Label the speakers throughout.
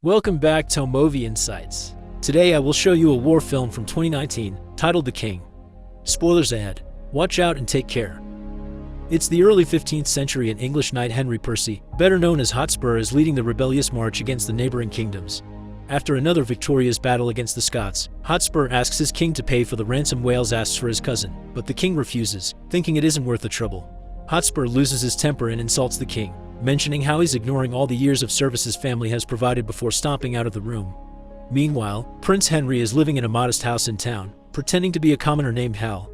Speaker 1: Welcome back to Movie Insights. Today I will show you a war film from 2019 titled The King. Spoilers ahead. Watch out and take care. It's the early 15th century and English knight Henry Percy, better known as Hotspur, is leading the rebellious march against the neighboring kingdoms. After another victorious battle against the Scots, Hotspur asks his king to pay for the ransom Wales asks for his cousin, but the king refuses, thinking it isn't worth the trouble. Hotspur loses his temper and insults the king, mentioning how he's ignoring all the years of service his family has provided before stomping out of the room. Meanwhile, Prince Henry is living in a modest house in town, pretending to be a commoner named Hal.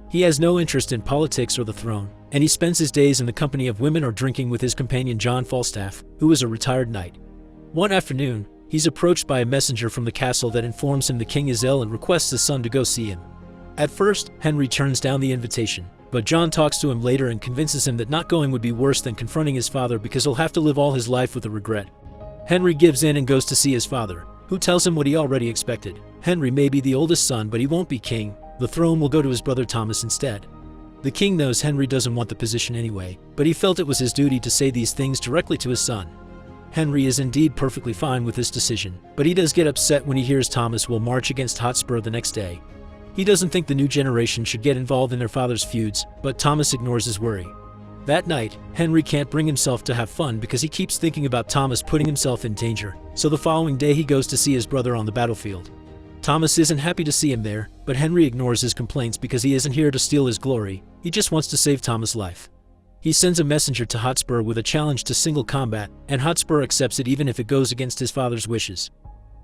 Speaker 1: He has no interest in politics or the throne, and he spends his days in the company of women or drinking with his companion John Falstaff, who is a retired knight. One afternoon, he's approached by a messenger from the castle that informs him the king is ill and requests his son to go see him. At first, Henry turns down the invitation, but John talks to him later and convinces him that not going would be worse than confronting his father because he'll have to live all his life with a regret. Henry gives in and goes to see his father, who tells him what he already expected. Henry may be the oldest son, but he won't be king. The throne will go to his brother Thomas instead. The king knows Henry doesn't want the position anyway, but he felt it was his duty to say these things directly to his son. Henry is indeed perfectly fine with this decision, but he does get upset when he hears Thomas will march against Hotspur the next day. He doesn't think the new generation should get involved in their father's feuds, but Thomas ignores his worry. That night, Henry can't bring himself to have fun because he keeps thinking about Thomas putting himself in danger, so the following day he goes to see his brother on the battlefield. Thomas isn't happy to see him there, but Henry ignores his complaints because he isn't here to steal his glory, he just wants to save Thomas' life. He sends a messenger to Hotspur with a challenge to single combat, and Hotspur accepts it even if it goes against his father's wishes.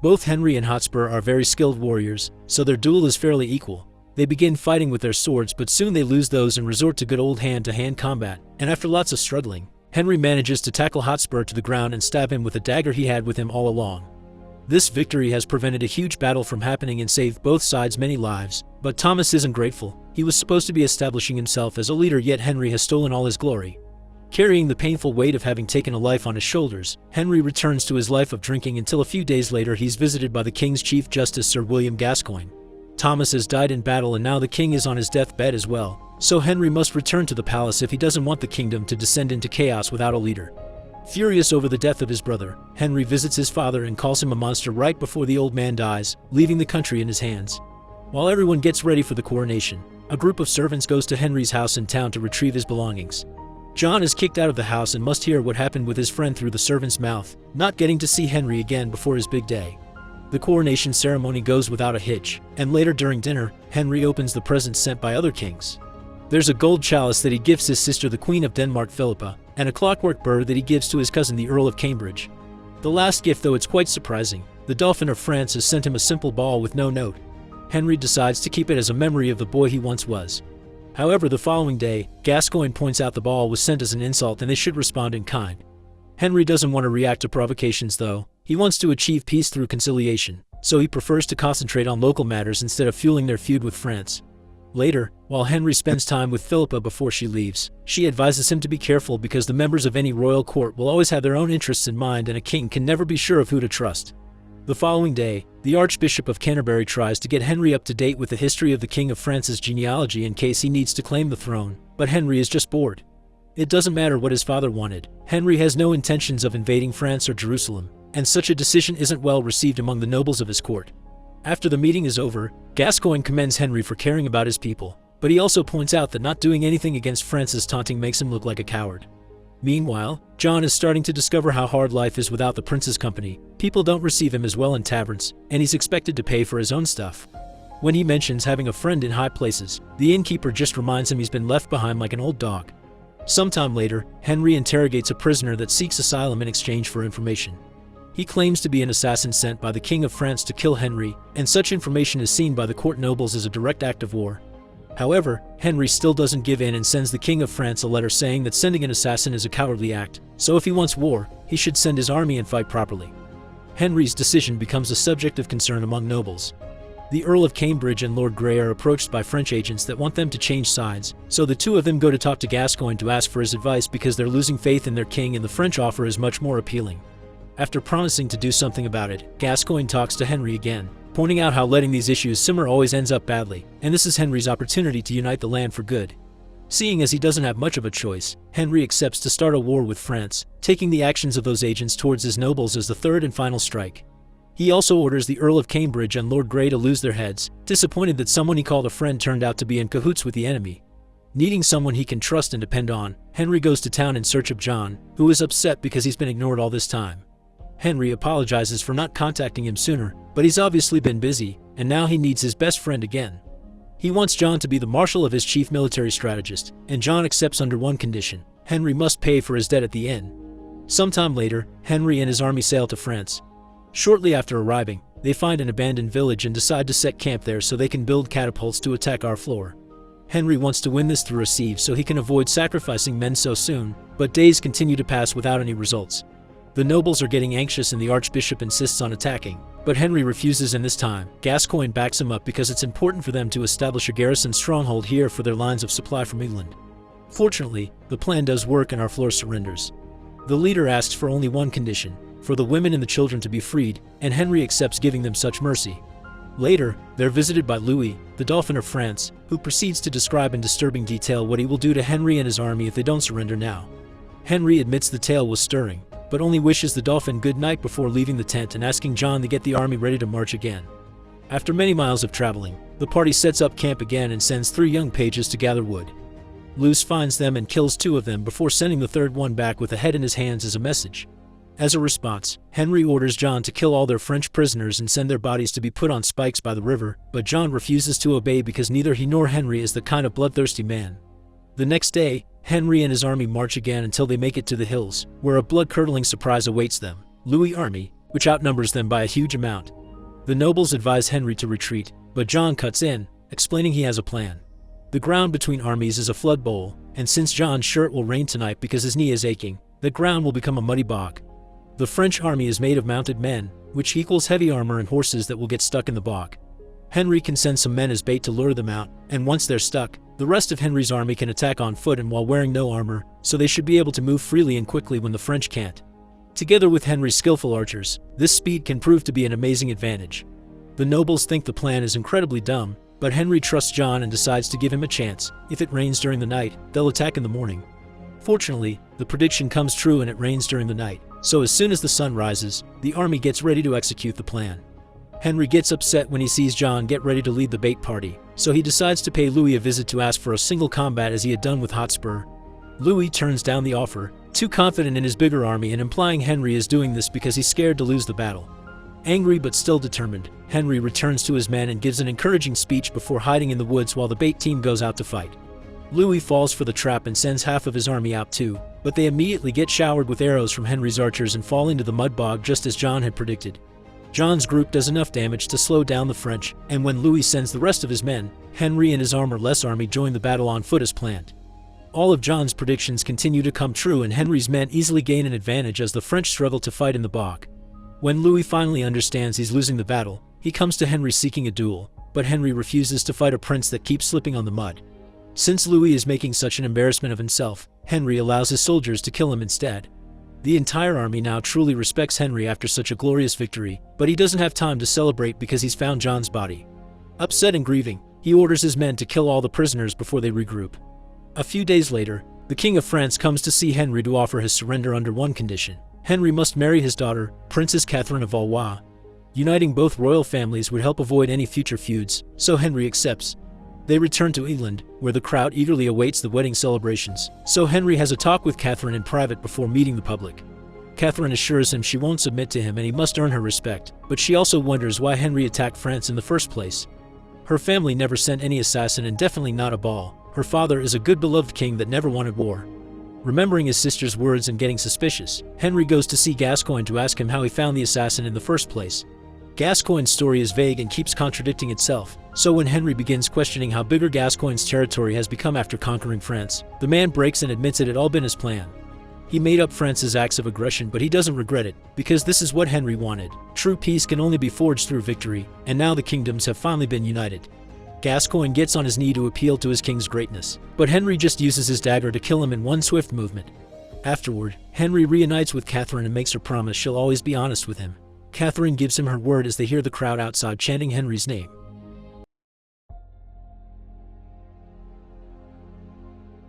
Speaker 1: Both Henry and Hotspur are very skilled warriors, so their duel is fairly equal. They begin fighting with their swords, but soon they lose those and resort to good old hand-to-hand combat, and after lots of struggling, Henry manages to tackle Hotspur to the ground and stab him with a dagger he had with him all along. This victory has prevented a huge battle from happening and saved both sides many lives, but Thomas isn't grateful. He was supposed to be establishing himself as a leader, yet Henry has stolen all his glory. Carrying the painful weight of having taken a life on his shoulders, Henry returns to his life of drinking until a few days later he's visited by the king's chief justice Sir William Gascoigne. Thomas has died in battle and now the king is on his deathbed as well, so Henry must return to the palace if he doesn't want the kingdom to descend into chaos without a leader. Furious over the death of his brother, Henry visits his father and calls him a monster right before the old man dies, leaving the country in his hands. While everyone gets ready for the coronation, a group of servants goes to Henry's house in town to retrieve his belongings. John is kicked out of the house and must hear what happened with his friend through the servant's mouth, not getting to see Henry again before his big day. The coronation ceremony goes without a hitch, and later during dinner, Henry opens the presents sent by other kings. There's a gold chalice that he gives his sister the Queen of Denmark Philippa, and a clockwork bird that he gives to his cousin the Earl of Cambridge. The last gift, though it's quite surprising, the Dauphin of France has sent him a simple ball with no note. Henry decides to keep it as a memory of the boy he once was. However, the following day, Gascoigne points out the ball was sent as an insult and they should respond in kind. Henry doesn't want to react to provocations though. He wants to achieve peace through conciliation, so he prefers to concentrate on local matters instead of fueling their feud with France. Later, while Henry spends time with Philippa before she leaves, she advises him to be careful because the members of any royal court will always have their own interests in mind and a king can never be sure of who to trust. The following day, the Archbishop of Canterbury tries to get Henry up to date with the history of the King of France's genealogy in case he needs to claim the throne, but Henry is just bored. It doesn't matter what his father wanted. Henry has no intentions of invading France or Jerusalem, and such a decision isn't well received among the nobles of his court. After the meeting is over, Gascoigne commends Henry for caring about his people, but he also points out that not doing anything against France's taunting makes him look like a coward. Meanwhile, John is starting to discover how hard life is without the prince's company. People don't receive him as well in taverns, and he's expected to pay for his own stuff. When he mentions having a friend in high places, the innkeeper just reminds him he's been left behind like an old dog. Sometime later, Henry interrogates a prisoner that seeks asylum in exchange for information. He claims to be an assassin sent by the King of France to kill Henry, and such information is seen by the court nobles as a direct act of war. However, Henry still doesn't give in and sends the King of France a letter saying that sending an assassin is a cowardly act, so if he wants war, he should send his army and fight properly. Henry's decision becomes a subject of concern among nobles. The Earl of Cambridge and Lord Grey are approached by French agents that want them to change sides, so the two of them go to talk to Gascoigne to ask for his advice because they're losing faith in their king and the French offer is much more appealing. After promising to do something about it, Gascoigne talks to Henry again, pointing out how letting these issues simmer always ends up badly, and this is Henry's opportunity to unite the land for good. Seeing as he doesn't have much of a choice, Henry accepts to start a war with France, taking the actions of those agents towards his nobles as the third and final strike. He also orders the Earl of Cambridge and Lord Grey to lose their heads, disappointed that someone he called a friend turned out to be in cahoots with the enemy. Needing someone he can trust and depend on, Henry goes to town in search of John, who is upset because he's been ignored all this time. Henry apologizes for not contacting him sooner, but he's obviously been busy, and now he needs his best friend again. He wants John to be the marshal of his chief military strategist, and John accepts under one condition: Henry must pay for his debt at the inn. Sometime later, Henry and his army sail to France. Shortly after arriving, they find an abandoned village and decide to set camp there so they can build catapults to attack Harfleur. Henry wants to win this through a siege so he can avoid sacrificing men so soon, but days continue to pass without any results. The nobles are getting anxious and the archbishop insists on attacking, but Henry refuses, and this time, Gascoigne backs him up because it's important for them to establish a garrison stronghold here for their lines of supply from England. Fortunately, the plan does work and Harfleur surrenders. The leader asks for only one condition: for the women and the children to be freed, and Henry accepts giving them such mercy. Later, they're visited by Louis, the Dauphin of France, who proceeds to describe in disturbing detail what he will do to Henry and his army if they don't surrender now. Henry admits the tale was stirring, but only wishes the Dauphin good night before leaving the tent and asking John to get the army ready to march again. After many miles of traveling, the party sets up camp again and sends 3 young pages to gather wood. Luce finds them and kills 2 of them before sending the third one back with a head in his hands as a message. As a response, Henry orders John to kill all their French prisoners and send their bodies to be put on spikes by the river, but John refuses to obey because neither he nor Henry is the kind of bloodthirsty man. The next day, Henry and his army march again until they make it to the hills, where a blood-curdling surprise awaits them: Louis' army, which outnumbers them by a huge amount. The nobles advise Henry to retreat, but John cuts in, explaining he has a plan. The ground between armies is a flood bowl, and since John's sure it will rain tonight because his knee is aching, the ground will become a muddy bog. The French army is made of mounted men, which equals heavy armor and horses that will get stuck in the bog. Henry can send some men as bait to lure them out, and once they're stuck, the rest of Henry's army can attack on foot and while wearing no armor, so they should be able to move freely and quickly when the French can't. Together with Henry's skillful archers, this speed can prove to be an amazing advantage. The nobles think the plan is incredibly dumb, but Henry trusts John and decides to give him a chance. If it rains during the night, they'll attack in the morning. Fortunately, the prediction comes true and it rains during the night, so as soon as the sun rises, the army gets ready to execute the plan. Henry gets upset when he sees John get ready to lead the bait party, so he decides to pay Louis a visit to ask for a single combat as he had done with Hotspur. Louis turns down the offer, too confident in his bigger army and implying Henry is doing this because he's scared to lose the battle. Angry but still determined, Henry returns to his men and gives an encouraging speech before hiding in the woods while the bait team goes out to fight. Louis falls for the trap and sends half of his army out too, but they immediately get showered with arrows from Henry's archers and fall into the mud bog just as John had predicted. John's group does enough damage to slow down the French, and when Louis sends the rest of his men, Henry and his armor-less army join the battle on foot as planned. All of John's predictions continue to come true and Henry's men easily gain an advantage as the French struggle to fight in the bog. When Louis finally understands he's losing the battle, he comes to Henry seeking a duel, but Henry refuses to fight a prince that keeps slipping on the mud. Since Louis is making such an embarrassment of himself, Henry allows his soldiers to kill him instead. The entire army now truly respects Henry after such a glorious victory, but he doesn't have time to celebrate because he's found John's body. Upset and grieving, he orders his men to kill all the prisoners before they regroup. A few days later, the King of France comes to see Henry to offer his surrender under one condition: Henry must marry his daughter, Princess Catherine of Valois. Uniting both royal families would help avoid any future feuds, so Henry accepts. They return to England, where the crowd eagerly awaits the wedding celebrations, so Henry has a talk with Catherine in private before meeting the public. Catherine assures him she won't submit to him and he must earn her respect, but she also wonders why Henry attacked France in the first place. Her family never sent any assassin and definitely not a ball. Her father is a good beloved king that never wanted war. Remembering his sister's words and getting suspicious, Henry goes to see Gascoigne to ask him how he found the assassin in the first place. Gascoigne's story is vague and keeps contradicting itself, so when Henry begins questioning how bigger Gascoigne's territory has become after conquering France, the man breaks and admits it had all been his plan. He made up France's acts of aggression, but he doesn't regret it, because this is what Henry wanted. True peace can only be forged through victory, and now the kingdoms have finally been united. Gascoigne gets on his knee to appeal to his king's greatness, but Henry just uses his dagger to kill him in one swift movement. Afterward, Henry reunites with Catherine and makes her promise she'll always be honest with him. Catherine gives him her word as they hear the crowd outside chanting Henry's name.